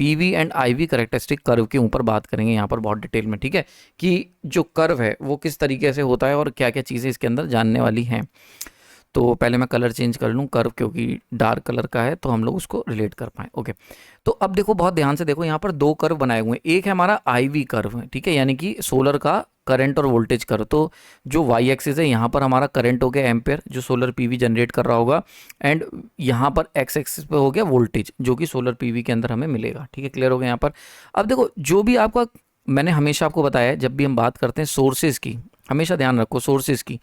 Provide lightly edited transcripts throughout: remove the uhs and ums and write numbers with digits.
PV and IV characteristic curve के ऊपर बात करेंगे यहाँ पर बहुत डिटेल में, ठीक है, कि जो कर्व है वो किस तरीके से होता है और क्या क्या चीज़ें इसके अंदर जानने वाली हैं। तो पहले मैं कलर चेंज कर लूँ कर्व, क्योंकि डार्क कलर का है तो हम लोग उसको रिलेट कर पाएँ। ओके, तो अब देखो बहुत ध्यान से देखो, यहाँ पर दो कर्व बनाए हुए हैं। एक है हमारा आईवी कर्व, ठीक है, यानी कि सोलर का करंट और वोल्टेज कर्व। तो जो वाई एक्सिस है यहाँ पर हमारा करंट हो गया एम्पेयर, जो सोलर पीवी जनरेट कर रहा होगा, एंड यहाँ पर एक्स एक्सिस पे हो गया वोल्टेज, जो कि सोलर पीवी के अंदर हमें मिलेगा। ठीक है, क्लियर हो गया यहाँ पर। अब देखो जो भी आपका, मैंने हमेशा आपको बताया जब भी हम बात करते हैं सोर्सेज की, हमेशा ध्यान रखो सोर्सेज की।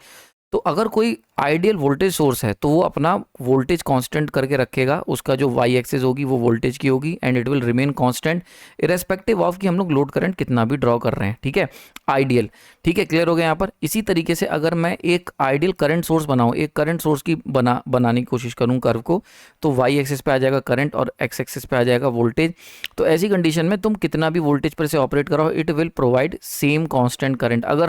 तो अगर कोई आइडियल वोल्टेज सोर्स है तो वो अपना वोल्टेज कांस्टेंट करके रखेगा, उसका जो वाई एक्सिस होगी वो वोल्टेज की होगी, and it will remain constant irrespective of कि हम लोग लोड करंट कितना भी ड्रॉ कर रहे हैं। ठीक है, आइडियल। ठीक है, क्लियर हो गया यहाँ पर। इसी तरीके से अगर मैं एक आइडियल करंट सोर्स बनाऊँ, एक करंट सोर्स की बनाने की कोशिश करूँ कर्व को, तो वाई एक्सिस पे आ जाएगा करंट और एक्स एक्सिस पे आ जाएगा वोल्टेज। तो ऐसी कंडीशन में तुम कितना भी वोल्टेज पर से ऑपरेट कराओ, it will provide same constant current. अगर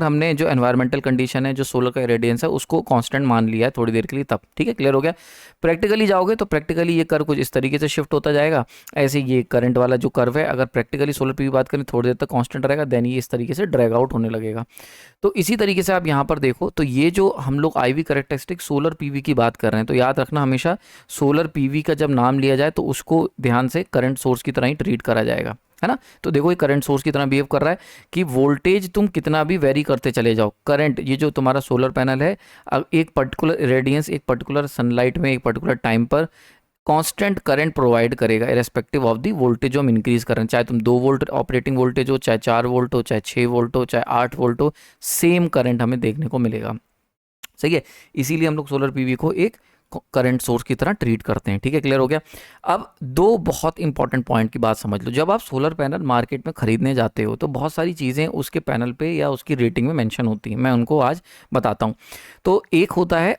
हमने जो एनवायरमेंटल कंडीशन है, जो सोलर का रेडियंस है, उसको कांस्टेंट मान लिया है थोड़ी देर के लिए तब। ठीक है, क्लियर हो गया। प्रैक्टिकली जाओगे तो प्रैक्टिकली ये कर्व कुछ इस तरीके से शिफ्ट होता जाएगा। ऐसे ये करंट वाला जो कर्व है, अगर प्रैक्टिकली सोलर पीवी बात करें थोड़ी देर तक कांस्टेंट रहेगा, देन ये इस तरीके से ड्रैग आउट होने लगेगा। तो इसी तरीके से आप यहाँ पर देखो, तो ये जो हम लोग आईवी कैरेक्टरिस्टिक सोलर पीवी की बात कर रहे हैं, तो याद रखना हमेशा सोलर पीवी का जब नाम लिया जाए तो उसको ध्यान से करंट सोर्स की तरह ही ट्रीट करा जाएगा, है ना। तो देखो ये करंट सोर्स की तरह बिहेव कर रहा है कि वोल्टेज तुम कितना भी वेरी करते चले जाओ, करंट, ये जो तुम्हारा सोलर पैनल है, अब एक पर्टिकुलर रेडियंस, एक पर्टिकुलर सनलाइट में, एक पर्टिकुलर टाइम पर कांस्टेंट करंट प्रोवाइड करेगा इरेस्पेक्टिव ऑफ दी वोल्टेज जो हम इंक्रीज कर रहे हैं। चाहे तुम 2 वोल्ट ऑपरेटिंग वोल्टेज हो, चाहे 4 वोल्ट हो, चाहे 6 वोल्ट हो, चाहे 8 वोल्ट हो, सेम करंट हमें देखने को मिलेगा। सही है, इसीलिए हम लोग सोलर पीवी को एक करंट सोर्स की तरह ट्रीट करते हैं। ठीक है, क्लियर हो गया। अब दो बहुत इंपॉर्टेंट पॉइंट की बात समझ लो। जब आप सोलर पैनल मार्केट में खरीदने जाते हो तो बहुत सारी चीज़ें उसके पैनल पे या उसकी रेटिंग में मेंशन होती हैं, मैं उनको आज बताता हूँ। तो एक होता है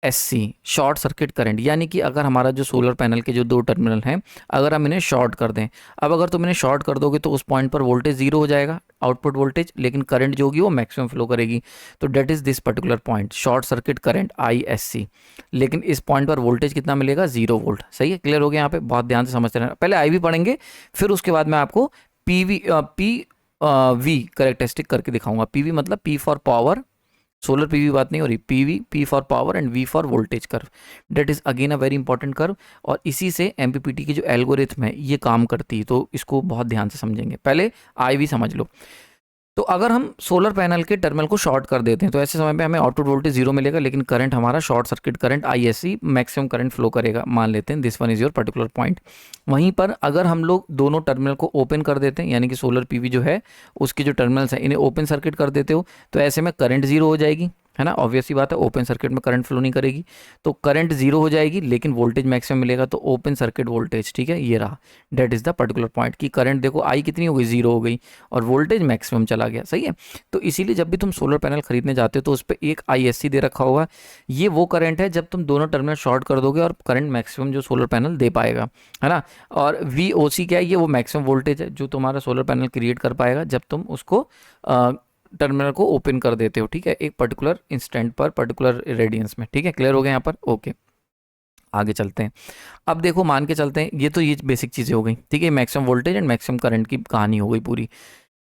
ISC, शॉर्ट सर्किट करंट, यानी कि अगर हमारा जो सोलर पैनल के जो 2 टर्मिनल हैं, अगर हम इन्हें शॉर्ट कर दें, अब अगर तुम इन्हें शॉर्ट कर दोगे तो उस पॉइंट पर वोल्टेज 0 हो जाएगा, आउटपुट वोल्टेज, लेकिन करंट जो होगी वो मैक्सिमम फ्लो करेगी। तो that is this particular point, short circuit current ISC। लेकिन इस पॉइंट पर वोल्टेज कितना मिलेगा, 0 वोल्ट। सही है, क्लियर हो गया। यहाँ पे बहुत ध्यान से समझते रहना। पहले IV पढ़ेंगे, फिर उसके बाद मैं आपको PV करेक्टरिस्टिक करके दिखाऊंगा। PV मतलब P for power, solar PV बात नहीं हो रही, PV, P for power and V for voltage curve. That is again a very important curve, और इसी से MPPT की जो एल्गोरिथम है ये काम करती है, तो इसको बहुत ध्यान से समझेंगे। पहले IV समझ लो। तो अगर हम सोलर पैनल के टर्मिनल को शॉर्ट कर देते हैं तो ऐसे समय पे हमें आउटपुट वोल्टेज 0 मिलेगा, लेकिन करंट हमारा short circuit current ISC maximum current flow करेगा, मान लेते हैं this one is your particular point. वहीं पर अगर हम लोग दोनों टर्मिनल को ओपन कर देते हैं, यानी कि सोलर पीवी जो है उसके जो टर्मिनल्स हैं इन्हें ओपन सर्किट कर देते हो, तो ऐसे में करंट 0 हो जाएगी, है ना। ऑब्वियस सी बात है, ओपन सर्किट में करंट फ्लो नहीं करेगी, तो करंट 0 हो जाएगी, लेकिन वोल्टेज मैक्सिमम मिलेगा, तो ओपन सर्किट वोल्टेज। ठीक है, ये रहा, that is the particular point कि करंट देखो आई कितनी हो गई, 0 हो गई, और वोल्टेज मैक्सिमम चला गया। सही है, तो इसीलिए जब भी तुम सोलर पैनल खरीदने जाते हो तो उस पर एक ISC दे रखा होगा। ये वो करंट है जब तुम दोनों टर्मिनल शॉर्ट कर दोगे और करंट मैक्सिमम जो सोलर पैनल दे पाएगा, है ना। और VOC क्या है, ये वो मैक्सिमम वोल्टेज है जो तुम्हारा सोलर पैनल क्रिएट कर पाएगा जब तुम उसको टर्मिनल को ओपन कर देते हो। ठीक है, एक पर्टिकुलर इंस्टेंट पर, पर्टिकुलर रेडियंस में। ठीक है, क्लियर हो गया यहाँ पर। ओके, आगे चलते हैं। अब देखो मान के चलते हैं, ये बेसिक चीज़ें हो गई। ठीक है, maximum voltage and maximum current की कहानी हो गई पूरी।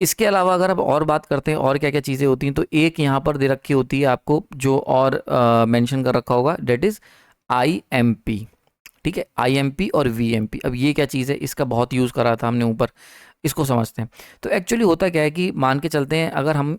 इसके अलावा अगर अब और बात करते हैं और क्या क्या चीज़ें होती हैं, तो एक यहाँ पर दे रखी होती है आपको जो और मेंशन कर रखा होगा, डेट इज़ IMP। ठीक है, IMP और VMP। अब ये क्या चीज़ है, इसका बहुत यूज़ करा था हमने ऊपर, इसको समझते हैं। तो एक्चुअली होता क्या है कि मान के चलते हैं अगर हम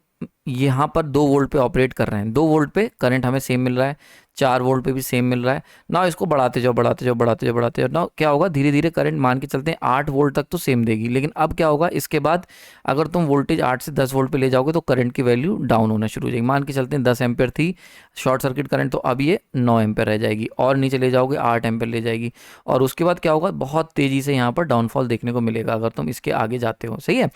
यहाँ पर 2 वोल्ट पे ऑपरेट कर रहे हैं, 2 वोल्ट पे करंट हमें सेम मिल रहा है, 4 वोल्ट पे भी सेम मिल रहा है ना। इसको बढ़ाते जाओ, बढ़ाते जाओ, बढ़ाते जाओ, बढ़ाते जाओ ना, क्या होगा, धीरे धीरे करंट मान के चलते हैं 8 वोल्ट तक तो सेम देगी। लेकिन अब क्या होगा, इसके बाद अगर तुम वोल्टेज 8 से 10 वोल्ट पे ले जाओगे तो करंट की वैल्यू डाउन होना शुरू हो जाएगी। मान के चलते हैं 10 एम्पेयर थी शॉर्ट सर्किट करंट, तो अब ये 9 एम्पेयर रह जाएगी, और नीचे ले जाओगे 8 एम्पेयर ले जाएगी, और उसके बाद क्या होगा, बहुत तेज़ी से यहाँ पर डाउनफॉल देखने को मिलेगा अगर तुम इसके आगे जाते हो। सही है,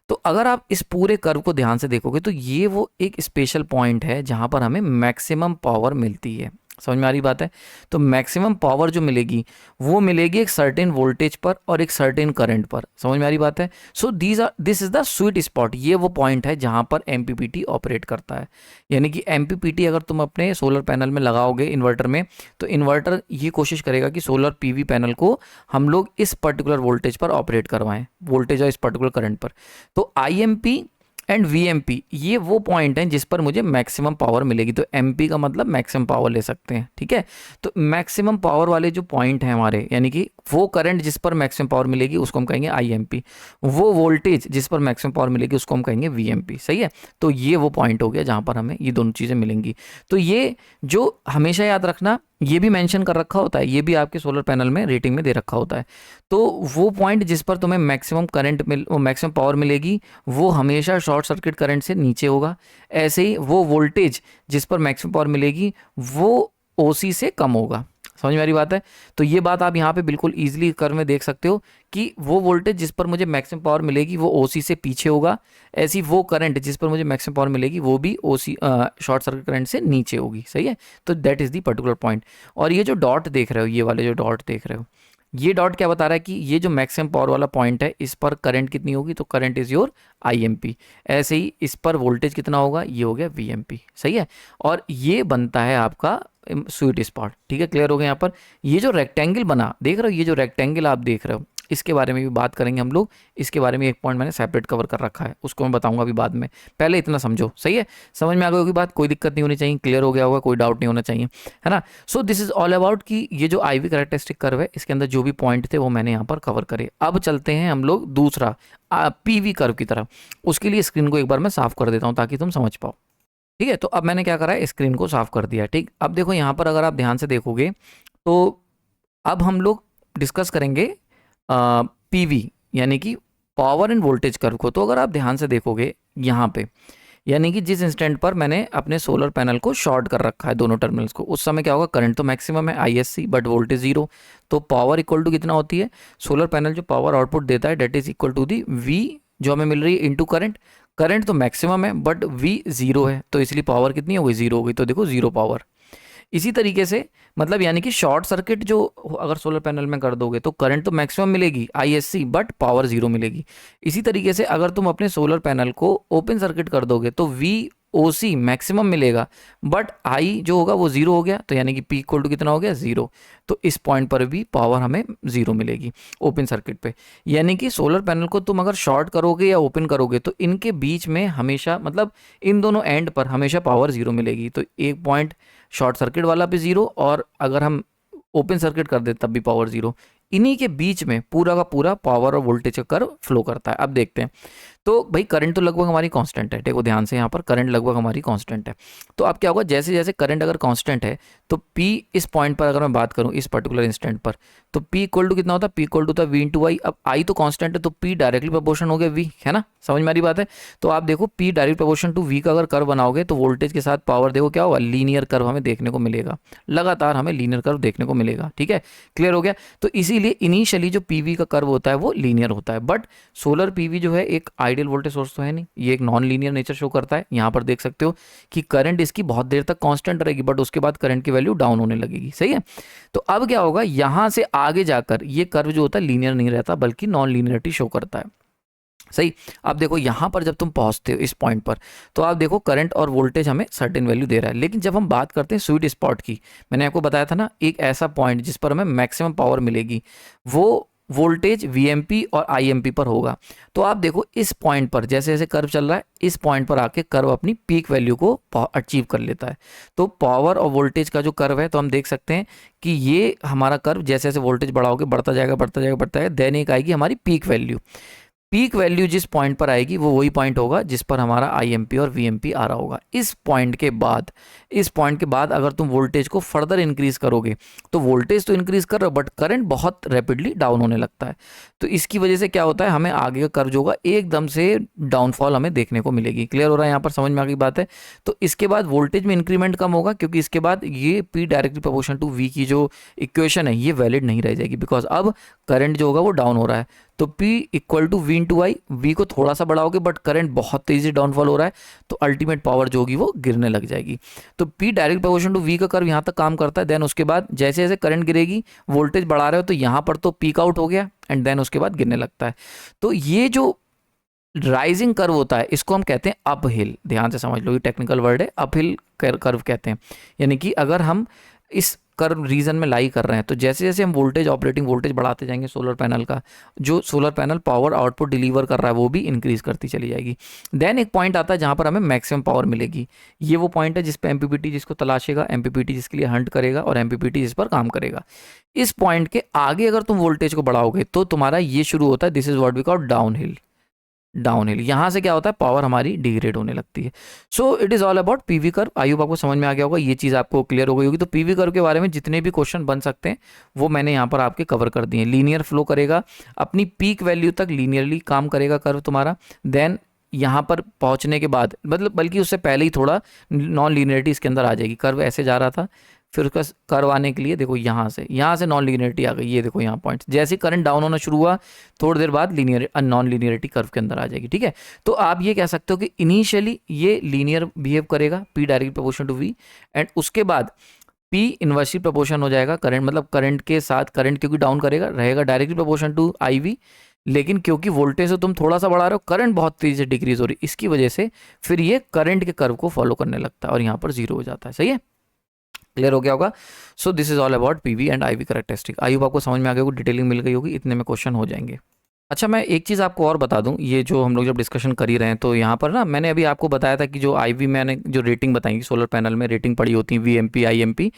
तो अगर आप इस पूरे कर्व को ध्यान से देखोगे तो ये वो एक स्पेशल पॉइंट है जहां पर हमें मैक्सिमम पावर मिलती है। समझ में आ रही बात है। तो मैक्सिमम पावर जो मिलेगी वो मिलेगी एक सर्टेन वोल्टेज पर और एक सर्टेन करंट पर। समझ में आ रही बात है। सो this is the sweet spot, ये वो पॉइंट है जहां पर एमपीपीटी ऑपरेट करता है। यानी कि एमपीपीटी अगर तुम अपने सोलर पैनल में लगाओगे इन्वर्टर में, तो इन्वर्टर ये कोशिश करेगा कि सोलर पीवी पैनल को हम लोग इस पर्टिकुलर वोल्टेज पर ऑपरेट करवाएं, वोल्टेज और इस पर्टिकुलर करंट पर। तो आईएमपी एंड वीएमपी ये वो पॉइंट हैं जिस पर मुझे मैक्सिमम पावर मिलेगी। तो एमपी का मतलब मैक्सिमम पावर ले सकते हैं, ठीक है। तो मैक्सिमम पावर वाले जो पॉइंट हैं हमारे, यानी कि वो करंट जिस पर मैक्सिमम पावर मिलेगी उसको हम कहेंगे आईएमपी, वो वोल्टेज जिस पर मैक्सिमम पावर मिलेगी उसको हम कहेंगे वीएमपी। सही है। तो ये वो पॉइंट हो गया जहां पर हमें ये दोनों चीज़ें मिलेंगी। तो ये जो हमेशा याद रखना, ये भी मेंशन कर रखा होता है, ये भी आपके सोलर पैनल में रेटिंग में दे रखा होता है। तो वो पॉइंट जिस पर तुम्हें मैक्सिमम करंट मैक्सिमम पावर मिलेगी वो हमेशा शॉर्ट सर्किट करंट से नीचे होगा। ऐसे ही वो वोल्टेज जिस पर मैक्सिमम पावर मिलेगी वो ओसी से कम होगा। समझ में आ रही बात है। तो ये बात आप यहाँ पे बिल्कुल ईजिली कर्व में देख सकते हो कि वो वोल्टेज जिस पर मुझे मैक्सिमम पावर मिलेगी वो ओसी से पीछे होगा, ऐसी वो करंट जिस पर मुझे मैक्सिमम पावर मिलेगी वो भी ओसी शॉर्ट सर्किट करंट से नीचे होगी। सही है। तो that is the particular point. और ये जो डॉट देख रहे हो, ये वाले जो डॉट देख रहे हो, ये डॉट क्या बता रहा है कि ये जो मैक्सिमम पावर वाला पॉइंट है इस पर करंट कितनी होगी, तो करंट इज योर आईएमपी। ऐसे ही इस पर वोल्टेज कितना होगा, ये हो गया वीएमपी। सही है। और ये बनता है आपका स्वीट स्पॉट। ठीक है, क्लियर हो गया। यहाँ पर ये जो रेक्टेंगल बना देख रहे हो, ये जो रेक्टेंगल आप देख रहे हो, इसके बारे में भी बात करेंगे हम लोग। इसके बारे में एक पॉइंट मैंने सेपरेट कवर कर रखा है, उसको मैं बताऊंगा अभी बाद में। पहले इतना समझो। सही है, समझ में आ गई होगी बात, कोई दिक्कत नहीं होनी चाहिए, क्लियर हो गया होगा, कोई डाउट नहीं होना चाहिए, है ना। सो दिस इज ऑल अबाउट कि ये जो आईवी कैरेक्टरिस्टिक कर्व है इसके अंदर जो भी पॉइंट थे वो मैंने यहाँ पर कवर करे। अब चलते हैं हम लोग दूसरा पीवी कर्व की तरफ। उसके लिए स्क्रीन को एक बार मैं साफ कर देता हूँ ताकि तुम समझ पाओ। ठीक है, तो अब मैंने क्या करा है, स्क्रीन को साफ कर दिया। ठीक, अब देखो यहाँ पर अगर आप ध्यान से देखोगे तो अब हम लोग डिस्कस करेंगे पीवी यानी कि पावर एंड वोल्टेज कर्व को। तो अगर आप ध्यान से देखोगे यहाँ पे, यानी कि जिस इंस्टेंट पर मैंने अपने सोलर पैनल को शॉर्ट कर रखा है दोनों टर्मिनल्स को, उस समय क्या होगा, करंट तो मैक्सिमम है आईएससी बट वोल्टेज जीरो। तो पावर इक्वल टू कितना होती है, सोलर पैनल जो पावर आउटपुट देता है that is equal to the V जो हमें मिल रही है इंटू करंट। करंट तो मैक्सिमम है बट वी जीरो है, तो इसलिए पावर कितनी हो गई, जीरो हो गई। तो देखो जीरो पावर। इसी तरीके से मतलब यानी कि शॉर्ट सर्किट जो अगर सोलर पैनल में कर दोगे तो करंट तो मैक्सिमम मिलेगी आईएससी बट पावर जीरो मिलेगी। इसी तरीके से अगर तुम अपने सोलर पैनल को ओपन सर्किट कर दोगे तो वी ओसी मैक्सिमम मिलेगा बट आई जो होगा वो जीरो हो गया, तो यानी कि पी इक्वल टू कितना हो गया, जीरो। तो इस पॉइंट पर भी पावर हमें जीरो मिलेगी ओपन सर्किट पे। यानी कि सोलर पैनल को तुम अगर शॉर्ट करोगे या ओपन करोगे तो इनके बीच में हमेशा मतलब इन दोनों एंड पर हमेशा पावर जीरो मिलेगी। तो एक पॉइंट शॉर्ट सर्किट वाला भी जीरो, और अगर हम ओपन सर्किट कर दे तब भी पावर जीरो। इन्हीं के बीच में पूरा का पूरा पावर और वोल्टेज का कर्व फ्लो करता है। अब देखते हैं। तो भाई करंट तो लगभग हमारी कांस्टेंट है, देखो ध्यान से, यहाँ पर करंट लगभग हमारी कांस्टेंट है। तो अब क्या होगा, जैसे जैसे करंट अगर कांस्टेंट है तो P इस पॉइंट पर अगर मैं बात करूँ इस पर्टिकुलर इंस्टेंट पर, तो P इक्वल टू कितना होता है, P इक्वल टू था V इंटू आई। अब I तो कांस्टेंट है तो P डायरेक्टली प्रोपोर्शन हो गया V, है ना। समझ में आ रही बात है। तो आप देखो P direct proportion to V का अगर कर्व बनाओगे तो वोल्टेज के साथ पावर देखो क्या होगा, लीनियर कर्व हमें देखने को मिलेगा, लगातार हमें लीनियर कर्व देखने को मिलेगा। ठीक है, क्लियर हो गया। तो इसीलिए इनिशियली जो PV का कर्व होता है वो लीनियर होता है, बट सोलर PV जो है एक आइडियल वोल्टेज सोर्स तो है नहीं, ये एक नॉन लीनियर नेचर शो करता है। यहाँ पर देख सकते हो कि करंट इसकी बहुत देर तक कांस्टेंट रहेगी बट उसके बाद करंट की वैल्यू डाउन होने लगेगी। सही है। तो अब क्या होगा, यहां से आगे जाकर ये कर्व जो होता है लीनियर नहीं रहता बल्कि नॉन लीनियरिटी शो करता है। सही। अब देखो यहां पर जब तुम पहुंचते हो इस पॉइंट पर तो आप देखो करंट और वोल्टेज हमें सर्टेन वैल्यू दे रहा है, लेकिन जब हम बात करते हैं स्वीट स्पॉट की, मैंने आपको बताया था ना एक ऐसा पॉइंट जिस पर हमें मैक्सिमम पावर मिलेगी, वो वोल्टेज वीएमपी और आईएमपी पर होगा। तो आप देखो इस पॉइंट पर जैसे जैसे कर्व चल रहा है, इस पॉइंट पर आके कर्व अपनी पीक वैल्यू को अचीव कर लेता है। तो पावर और वोल्टेज का जो कर्व है, तो हम देख सकते हैं कि ये हमारा कर्व जैसे जैसे वोल्टेज बढ़ाओगे बढ़ता जाएगा बढ़ता जाएगा बढ़ता जाएगा, देन एक आएगी हमारी पीक वैल्यू। पीक वैल्यू जिस पॉइंट पर आएगी वो वही पॉइंट होगा जिस पर हमारा आईएमपी और वीएमपी आ रहा होगा। इस पॉइंट के बाद अगर तुम वोल्टेज को फर्दर इंक्रीज करोगे तो वोल्टेज तो इंक्रीज कर रहे हो बट करंट बहुत रैपिडली डाउन होने लगता है। तो इसकी वजह से क्या होता है, हमें आगे का कर्व जो होगा एकदम से डाउनफॉल हमें देखने को मिलेगी। क्लियर हो रहा है, यहाँ पर समझ में आ गई बात है। तो इसके बाद वोल्टेज में इंक्रीमेंट कम होगा क्योंकि इसके बाद ये P directly proportional to V की जो इक्वेशन है ये वैलिड नहीं रह जाएगी, बिकॉज अब करंट जो होगा वो डाउन हो रहा है। तो P equal to V into I, V को थोड़ा सा बढ़ाओगे बट करंट बहुत तेजी से डाउनफॉल हो रहा है तो अल्टीमेट पावर जो होगी वो गिरने लग जाएगी। तो P direct proportion to V का कर्व यहाँ तक काम करता है। देन उसके बाद जैसे जैसे करंट गिरेगी, वोल्टेज बढ़ा रहे हो तो यहाँ पर तो पीक आउट हो गया एंड देन उसके बाद गिरने लगता है। तो ये जो राइजिंग कर्व होता है इसको हम कहते हैं अप हिल। ध्यान से समझ लो, ये टेक्निकल वर्ड है, अप हिल कर्व कहते हैं। यानी कि अगर हम इस कर्व रीजन में लाई कर रहे हैं तो जैसे जैसे हम वोल्टेज, ऑपरेटिंग वोल्टेज बढ़ाते जाएंगे सोलर पैनल का, जो solar panel power output deliver कर रहा है वो भी इंक्रीज करती चली जाएगी। देन एक पॉइंट आता है जहां पर हमें मैक्सिमम पावर मिलेगी। ये वो पॉइंट है जिस पे एमपीपीटी जिसको तलाशेगा, एमपीपीटी जिसके लिए हंट करेगा और एमपीपीटी जिस पर काम करेगा। इस पॉइंट के आगे अगर तुम वोल्टेज को बढ़ाओगे तो तुम्हारा ये शुरू होता है, this is what we call down hill. Down hill, यहाँ से क्या होता है, पावर हमारी डिग्रेड होने लगती है। So it is all about PV curve. I hope आपको समझ में आ गया होगा, ये चीज़ आपको क्लियर हो गई होगी। तो पीवी कर्व के बारे में जितने भी क्वेश्चन बन सकते हैं वो मैंने यहाँ पर आपके कवर कर दिए। लीनियर फ्लो करेगा, अपनी पीक वैल्यू तक लीनियरली काम करेगा कर्व तुम्हारा। देन यहाँ पर पहुँचने के बाद, मतलब बल्कि उससे पहले ही थोड़ा नॉन लीनियरिटी इसके अंदर आ जाएगी। कर्व ऐसे जा रहा था, फिर उसका कर्व आने के लिए देखो यहाँ से नॉन लीनियरिटी आ गई। ये देखो यहाँ पॉइंट, जैसे करंट डाउन होना शुरू हुआ थोड़ी देर बाद नॉन लीनियरिटी कर्व के अंदर आ जाएगी। ठीक है, तो आप ये कह सकते हो कि इनिशियली ये लीनियर बिहेव करेगा, P direct proportion to V, and उसके बाद P इनवर्सली प्रोपोर्शन हो जाएगा करंट, मतलब करंट के साथ, करंट क्योंकि डाउन करेगा रहेगा डायरेक्टली प्रोपोर्शन टू IV, लेकिन क्योंकि वोल्टेज से तुम थोड़ा सा बढ़ा रहे हो, करंट बहुत तेजी से डिक्रीज हो रही है, इसकी वजह से फिर ये करंट के कर्व को फॉलो करने लगता है और यहाँ पर 0 हो जाता है। सही है, क्लियर हो गया होगा। So this is all about PV and IV characteristic. I hope आपको समझ में आ गया होगा, डिटेलिंग मिल गई होगी, इतने में क्वेश्चन हो जाएंगे। अच्छा, मैं एक चीज़ आपको और बता दूं, ये जो हम लोग जब डिस्कशन कर ही रहे हैं तो यहाँ पर ना मैंने अभी आपको बताया था कि जो आईवी मैंने जो रेटिंग बताई, सोलर पैनल में रेटिंग पड़ी होती है VMP IMP,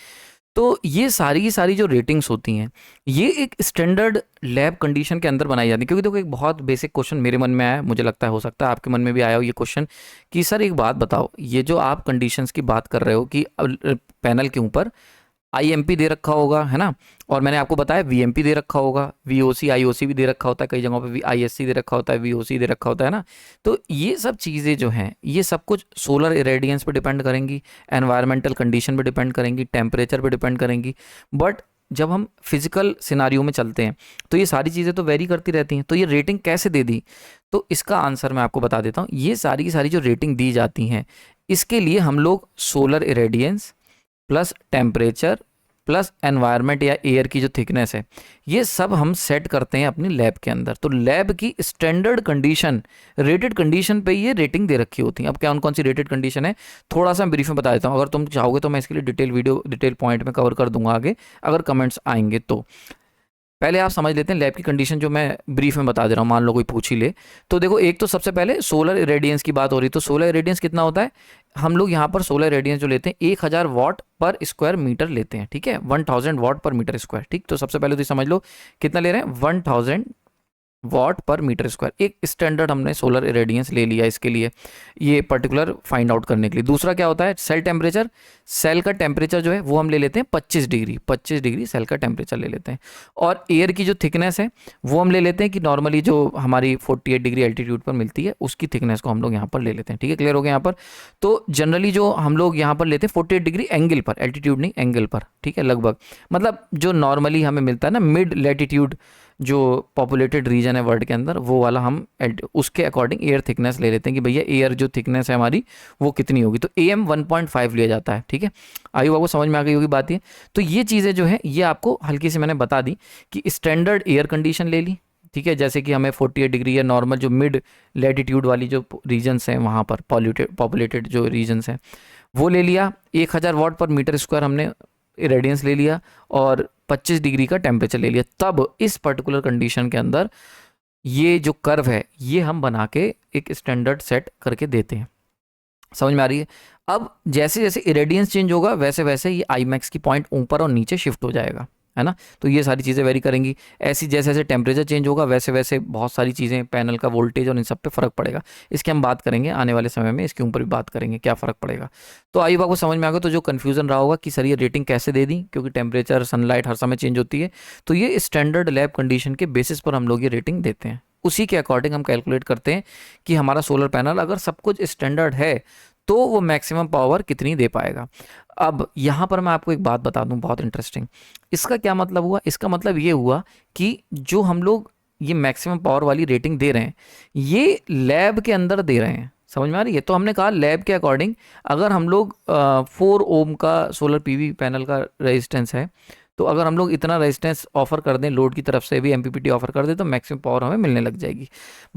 तो ये सारी की सारी जो रेटिंग्स होती हैं ये एक स्टैंडर्ड लैब कंडीशन के अंदर बनाई जाती है। क्योंकि देखो एक बहुत बेसिक क्वेश्चन मेरे मन में आया, मुझे लगता है हो सकता है आपके मन में भी आया हो ये क्वेश्चन कि सर एक बात बताओ, ये जो आप कंडीशंस की बात कर रहे हो कि पैनल के ऊपर IMP दे रखा होगा, है ना, और मैंने आपको बताया VMP दे रखा होगा, VOC IOC भी दे रखा होता है, कई जगहों पे ISC दे रखा होता है, VOC दे रखा होता है ना। तो ये सब चीज़ें जो हैं ये सब कुछ सोलर इरेडियंस पे डिपेंड करेंगी, एनवायरमेंटल कंडीशन पे डिपेंड करेंगी, टेम्परेचर पे डिपेंड करेंगी। बट जब हम फिजिकल सिनारियो में चलते हैं तो ये सारी चीज़ें तो वेरी करती रहती हैं। तो ये रेटिंग कैसे दे दी, तो इसका आंसर मैं आपको बता देता हूँ। ये सारी की सारी जो रेटिंग दी जाती हैं इसके लिए हम लोग solar irradiance plus temperature plus environment या एयर की जो थिकनेस है ये सब हम सेट करते हैं अपनी लैब के अंदर। तो लैब की स्टैंडर्ड कंडीशन, रेटेड कंडीशन पे ये रेटिंग दे रखी होती है। अब क्या कौन सी रेटेड कंडीशन है थोड़ा सा ब्रीफ में बता देता हूँ, अगर तुम चाहोगे तो मैं इसके लिए डिटेल वीडियो डिटेल पॉइंट में कवर कर दूंगा आगे अगर कमेंट्स आएंगे तो। पहले आप समझ लेते हैं लैब की कंडीशन जो मैं ब्रीफ में बता दे रहा हूँ, मान लो कोई पूछ ही ले। तो देखो एक तो सबसे पहले सोलर इरेडियंस की बात हो रही है, तो सोलर इरेडियंस कितना होता है, हम लोग यहाँ पर सोलर इरेडियंस जो लेते हैं 1000 वाट पर स्क्वायर मीटर लेते हैं। ठीक है, 1000 वाट पर मीटर स्क्वायर। ठीक, तो सबसे पहले तो समझ लो कितना ले रहे हैं, 1000 वाट पर मीटर स्क्वायर। एक स्टैंडर्ड हमने सोलर इरेडियंस ले लिया इसके लिए, ये पर्टिकुलर फाइंड आउट करने के लिए। दूसरा क्या होता है, सेल टेम्परेचर। सेल का टेम्परेचर जो है वो हम ले लेते हैं 25 डिग्री, 25 डिग्री सेल का टेम्परेचर ले लेते हैं। और एयर की जो थिकनेस है वो हम ले लेते हैं कि नॉर्मली जो हमारी 48 डिग्री एल्टीट्यूड पर मिलती है उसकी थिकनेस को हम लोग यहाँ पर ले लेते हैं। ठीक है, क्लियर हो गया यहाँ पर। तो जनरली जो हम लोग यहाँ पर लेते हैं 48 डिग्री एंगल पर, एल्टीट्यूड नहीं एंगल पर। ठीक है, लगभग मतलब जो नॉर्मली हमें मिलता है ना मिड लैटिट्यूड जो पॉपुलेटेड रीजन है वर्ल्ड के अंदर, वो वाला हम उसके अकॉर्डिंग एयर थिकनेस ले लेते हैं कि भैया एयर जो थिकनेस है हमारी वो कितनी होगी, तो AM 1.5 लिया जाता है। ठीक है, आयु आपको समझ में आ गई होगी बात ये। तो ये चीज़ें जो है ये आपको हल्की सी मैंने बता दी कि स्टैंडर्ड एयर कंडीशन ले ली। ठीक है, जैसे कि हमें 48 डिग्री या नॉर्मल जो मिड लैटिट्यूड वाली जो रीजन्स हैं वहाँ पर पॉपुलेटेड जो रीजन्स हैं वो ले लिया, 1000 वाट पर मीटर स्क्वायर हमने इरेडियंस ले लिया और 25 डिग्री का टेम्परेचर ले लिया। तब इस पर्टिकुलर कंडीशन के अंदर ये जो कर्व है ये हम बना के एक स्टैंडर्ड सेट करके देते हैं। समझ में आ रही है। अब जैसे जैसे इरेडियंस चेंज होगा वैसे वैसे ये Imax की पॉइंट ऊपर और नीचे शिफ्ट हो जाएगा, है ना। तो ये सारी चीज़ें वेरी करेंगी। ऐसी जैसे जैसे टेम्परेचर चेंज होगा वैसे वैसे बहुत सारी चीज़ें, पैनल का वोल्टेज और इन सब पे फ़र्क पड़ेगा। इसकी हम बात करेंगे आने वाले समय में, इसके ऊपर भी बात करेंगे क्या फ़र्क पड़ेगा। तो आई बात को समझ में आ गया। तो जो कन्फ्यूज़न रहा होगा कि सर ये रेटिंग कैसे दे दी, क्योंकि टेम्परेचर सनलाइट हर समय चेंज होती है, तो ये स्टैंडर्ड लैब कंडीशन के बेसिस पर हम लोग ये रेटिंग देते हैं। उसी के अकॉर्डिंग हम कैलकुलेट करते हैं कि हमारा सोलर पैनल अगर सब कुछ स्टैंडर्ड है तो वो मैक्सिमम पावर कितनी दे पाएगा। अब यहाँ पर मैं आपको एक बात बता दूं बहुत इंटरेस्टिंग। इसका क्या मतलब हुआ, इसका मतलब ये हुआ कि जो हम लोग ये मैक्सिमम पावर वाली रेटिंग दे रहे हैं, ये लैब के अंदर दे रहे हैं, समझ में आ रही है। तो हमने कहा लैब के अकॉर्डिंग अगर हम लोग 4 ओम का सोलर पीवी पैनल का रेजिस्टेंस है, तो अगर हम लोग इतना रेजिस्टेंस ऑफर कर दें, लोड की तरफ से भी एमपीपीटी ऑफर कर दें, तो मैक्सिमम पावर हमें मिलने लग जाएगी।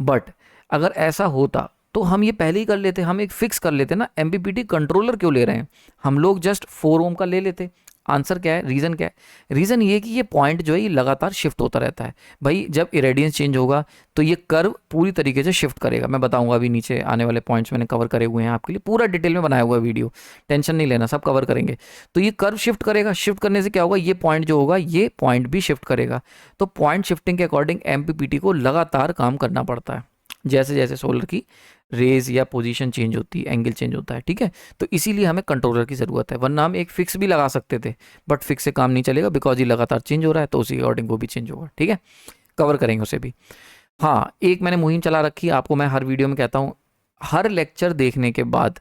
बट अगर ऐसा होता तो हम ये पहले ही कर लेते, हम एक फिक्स कर लेते ना। एमपीपीटी कंट्रोलर क्यों ले रहे हैं, हम लोग जस्ट 4 ओम का ले लेते। आंसर क्या है, रीज़न क्या है? रीज़न ये कि ये पॉइंट जो है ये लगातार शिफ्ट होता रहता है भाई। जब इरेडियंस चेंज होगा तो ये कर्व पूरी तरीके से शिफ्ट करेगा। मैं बताऊंगा अभी, नीचे आने वाले पॉइंट्स मैंने कवर करे हुए हैं आपके लिए, पूरा डिटेल में बनाया हुआ वीडियो, टेंशन नहीं लेना, सब कवर करेंगे। तो ये कर्व शिफ्ट करेगा, शिफ्ट करने से क्या होगा, ये पॉइंट जो होगा ये पॉइंट भी शिफ्ट करेगा। तो पॉइंट शिफ्टिंग के अकॉर्डिंग एमपीपीटी को लगातार काम करना पड़ता है, जैसे जैसे सोलर की रेज या पोजीशन चेंज होती है, एंगल चेंज होता है, ठीक है। तो इसीलिए हमें कंट्रोलर की ज़रूरत है, वरना हम एक फिक्स भी लगा सकते थे, बट फिक्स से काम नहीं चलेगा, बिकॉज ये लगातार चेंज हो रहा है, तो उसी अकॉर्डिंग वो भी चेंज होगा, ठीक है। कवर करेंगे उसे भी। हाँ, एक मैंने मुहिम चला रखी है, आपको मैं हर वीडियो में कहता हूँ, हर लेक्चर देखने के बाद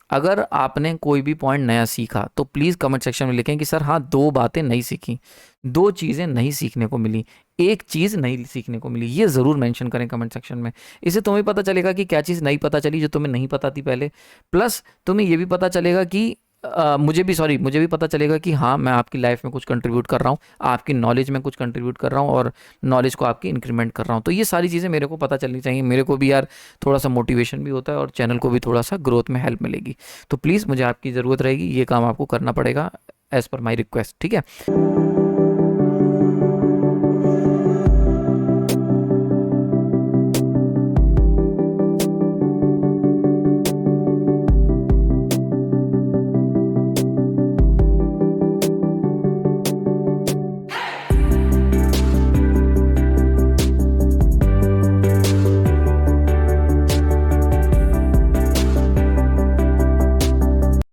अगर आपने कोई भी पॉइंट नया सीखा तो प्लीज़ कमेंट सेक्शन में लिखें कि सर हाँ 2 बातें नहीं सीखी, 2 चीज़ें नहीं सीखने को मिली, 1 चीज़ नहीं सीखने को मिली, ये ज़रूर मेंशन करें कमेंट सेक्शन में। इससे तुम्हें पता चलेगा कि क्या चीज़ नहीं पता चली जो तुम्हें नहीं पता थी पहले, प्लस तुम्हें ये भी पता चलेगा कि मुझे भी पता चलेगा कि हाँ मैं आपकी लाइफ में कुछ कंट्रीब्यूट कर रहा हूँ, आपकी नॉलेज में कुछ कंट्रीब्यूट कर रहा हूँ, और नॉलेज को आपकी इंक्रीमेंट कर रहा हूँ। तो ये सारी चीज़ें मेरे को पता चलनी चाहिए, मेरे को भी यार थोड़ा सा मोटिवेशन भी होता है, और चैनल को भी थोड़ा सा ग्रोथ में हेल्प मिलेगी। तो प्लीज़ मुझे आपकी ज़रूरत रहेगी, ये काम आपको करना पड़ेगा एज़ पर माई रिक्वेस्ट, ठीक है।